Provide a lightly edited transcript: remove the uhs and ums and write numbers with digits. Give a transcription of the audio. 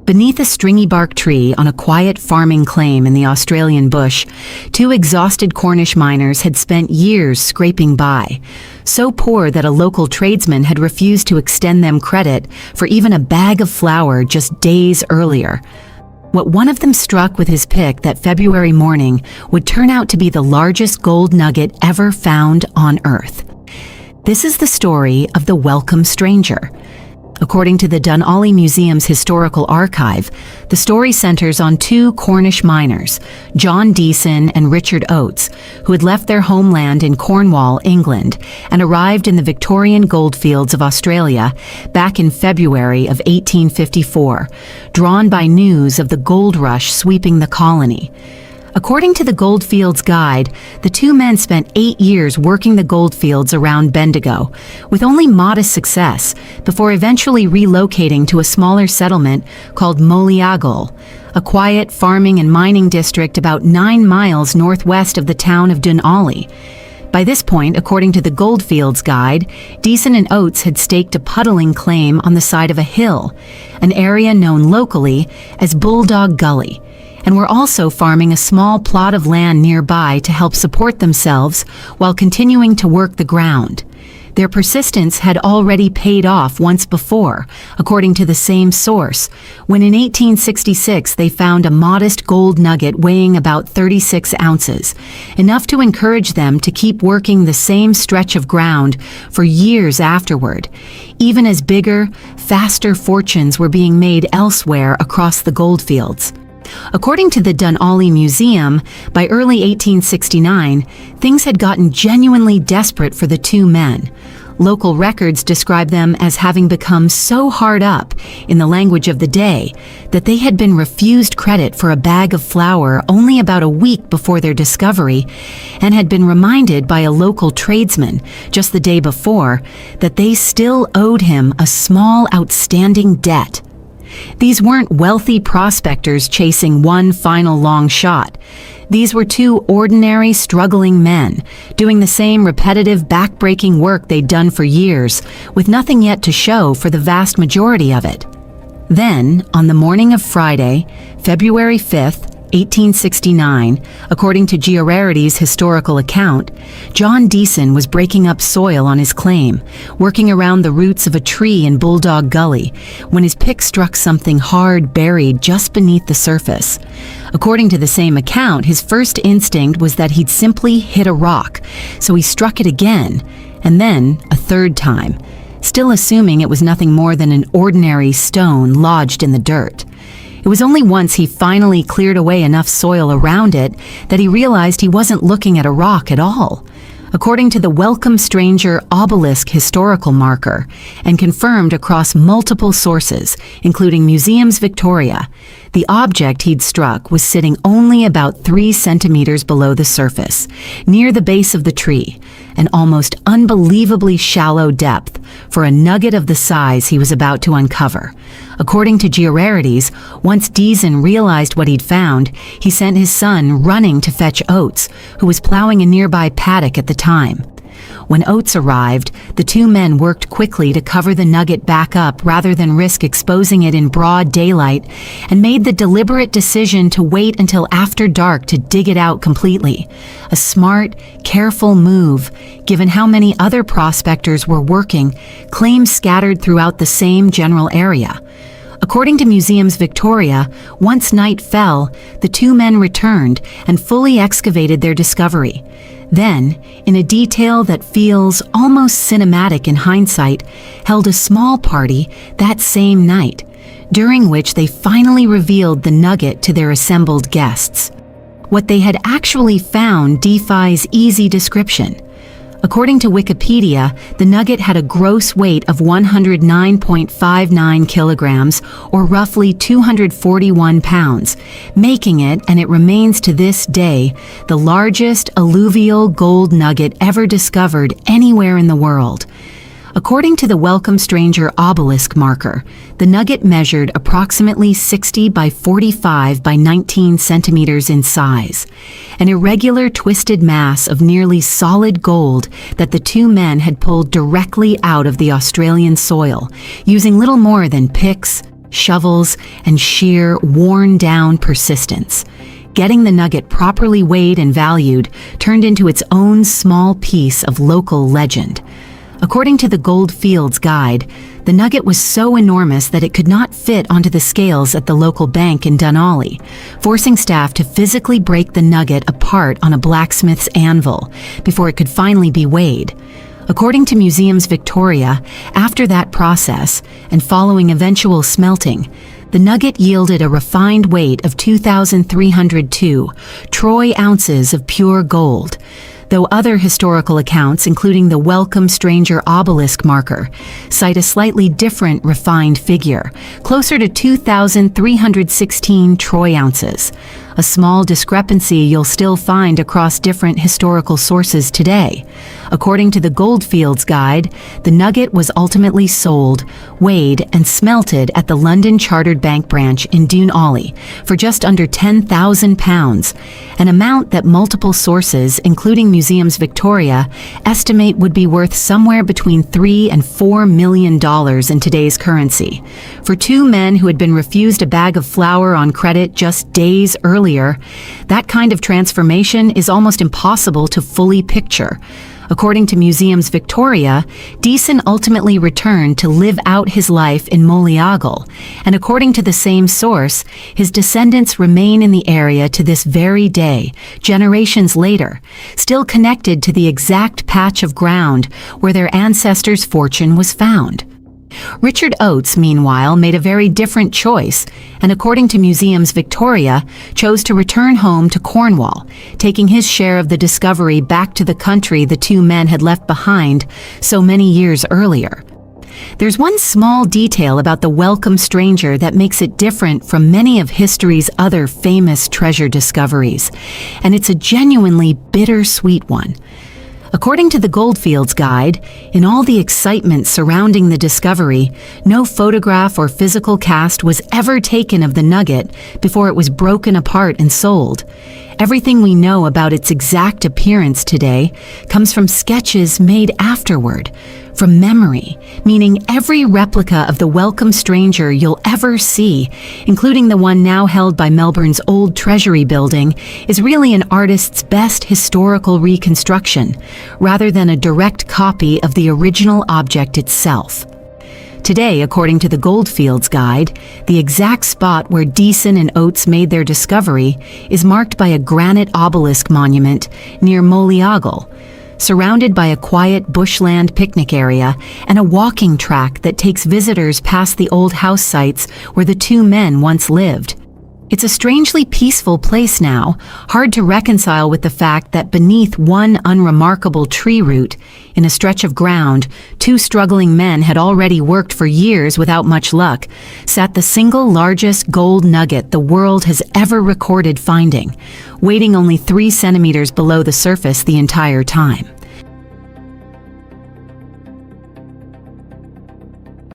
Beneath a stringy bark tree on a quiet farming claim in the Australian bush, two exhausted Cornish miners had spent years scraping by, so poor that a local tradesman had refused to extend them credit for even a bag of flour just days earlier. What one of them struck with his pick that February morning would turn out to be the largest gold nugget ever found on Earth. This is the story of the Welcome Stranger. According to the Dunolly Museum's historical archive, the story centers on two Cornish miners, John Deason and Richard Oates, who had left their homeland in Cornwall, England, and arrived in the Victorian goldfields of Australia back in February of 1854, drawn by news of the gold rush sweeping the colony. According to the Goldfields Guide, the two men spent 8 years working the goldfields around Bendigo, with only modest success, before eventually relocating to a smaller settlement called Moleagle, a quiet farming and mining district about 9 miles northwest of the town of Dunolly. By this point, according to the Goldfields Guide, Deason and Oates had staked a puddling claim on the side of a hill, an area known locally as Bulldog Gully, and were also farming a small plot of land nearby to help support themselves while continuing to work the ground. Their persistence had already paid off once before, according to the same source, when in 1866 they found a modest gold nugget weighing about 36 ounces, enough to encourage them to keep working the same stretch of ground for years afterward, even as bigger, faster fortunes were being made elsewhere across the goldfields. According to the Dunolly Museum, by early 1869, things had gotten genuinely desperate for the two men. Local records describe them as having become so hard up, in the language of the day, that they had been refused credit for a bag of flour only about a week before their discovery, and had been reminded by a local tradesman just the day before that they still owed him a small outstanding debt. These weren't wealthy prospectors chasing one final long shot. These were two ordinary, struggling men, doing the same repetitive, back-breaking work they'd done for years, with nothing yet to show for the vast majority of it. Then, on the morning of Friday, February 5th, 1869, according to Giorarity's historical account, John Deason was breaking up soil on his claim, working around the roots of a tree in Bulldog Gully, when his pick struck something hard buried just beneath the surface. According to the same account, his first instinct was that he'd simply hit a rock, so he struck it again, and then a third time, still assuming it was nothing more than an ordinary stone lodged in the dirt. It was only once he finally cleared away enough soil around it that he realized he wasn't looking at a rock at all. According to the Welcome Stranger obelisk historical marker, and confirmed across multiple sources, including Museums Victoria, the object he'd struck was sitting only about 3 centimeters below the surface, near the base of the tree, an almost unbelievably shallow depth for a nugget of the size he was about to uncover. According to Giorarity's, once Deason realized what he'd found, he sent his son running to fetch Oates, who was plowing a nearby paddock at the time. When Oates arrived, the two men worked quickly to cover the nugget back up rather than risk exposing it in broad daylight, and made the deliberate decision to wait until after dark to dig it out completely. A smart, careful move, given how many other prospectors were working, claims scattered throughout the same general area. According to Museums Victoria, once night fell, the two men returned and fully excavated their discovery. Then, in a detail that feels almost cinematic in hindsight, held a small party that same night, during which they finally revealed the nugget to their assembled guests. What they had actually found defies easy description. According to Wikipedia, the nugget had a gross weight of 109.59 kilograms, or roughly 241 pounds, making it, and it remains to this day, the largest alluvial gold nugget ever discovered anywhere in the world. According to the Welcome Stranger obelisk marker, the nugget measured approximately 60 by 45 by 19 centimeters in size, an irregular twisted mass of nearly solid gold that the two men had pulled directly out of the Australian soil, using little more than picks, shovels, and sheer, worn-down persistence. Getting the nugget properly weighed and valued turned into its own small piece of local legend. According to the Goldfields Guide, the nugget was so enormous that it could not fit onto the scales at the local bank in Dunolly, forcing staff to physically break the nugget apart on a blacksmith's anvil before it could finally be weighed. According to Museums Victoria, after that process, and following eventual smelting, the nugget yielded a refined weight of 2,302 troy ounces of pure gold, though other historical accounts, including the Welcome Stranger obelisk marker, cite a slightly different refined figure, closer to 2,316 troy ounces, a small discrepancy you'll still find across different historical sources today. According to the Goldfields Guide, the nugget was ultimately sold, weighed, and smelted at the London Chartered Bank branch in Dunolly for just under £10,000, an amount that multiple sources, including Museums Victoria, estimate would be worth somewhere between $3 and $4 million in today's currency. For two men who had been refused a bag of flour on credit just days earlier, that kind of transformation is almost impossible to fully picture. According to Museums Victoria, Deason ultimately returned to live out his life in Moleagle, and according to the same source, his descendants remain in the area to this very day, generations later, still connected to the exact patch of ground where their ancestors' fortune was found. Richard Oates, meanwhile, made a very different choice, and according to Museums Victoria, chose to return home to Cornwall, taking his share of the discovery back to the country the two men had left behind so many years earlier. There's one small detail about the Welcome Stranger that makes it different from many of history's other famous treasure discoveries, and it's a genuinely bittersweet one. According to the Goldfields Guide, in all the excitement surrounding the discovery, no photograph or physical cast was ever taken of the nugget before it was broken apart and sold. Everything we know about its exact appearance today comes from sketches made afterward, from memory, meaning every replica of the Welcome Stranger you'll ever see, including the one now held by Melbourne's Old Treasury building, is really an artist's best historical reconstruction, rather than a direct copy of the original object itself. Today, according to the Goldfields Guide, the exact spot where Deason and Oates made their discovery is marked by a granite obelisk monument near Moleagle, surrounded by a quiet bushland picnic area and a walking track that takes visitors past the old house sites where the two men once lived. It's a strangely peaceful place now, hard to reconcile with the fact that beneath one unremarkable tree root, in a stretch of ground, two struggling men had already worked for years without much luck, sat the single largest gold nugget the world has ever recorded finding, waiting only 3 centimeters below the surface the entire time.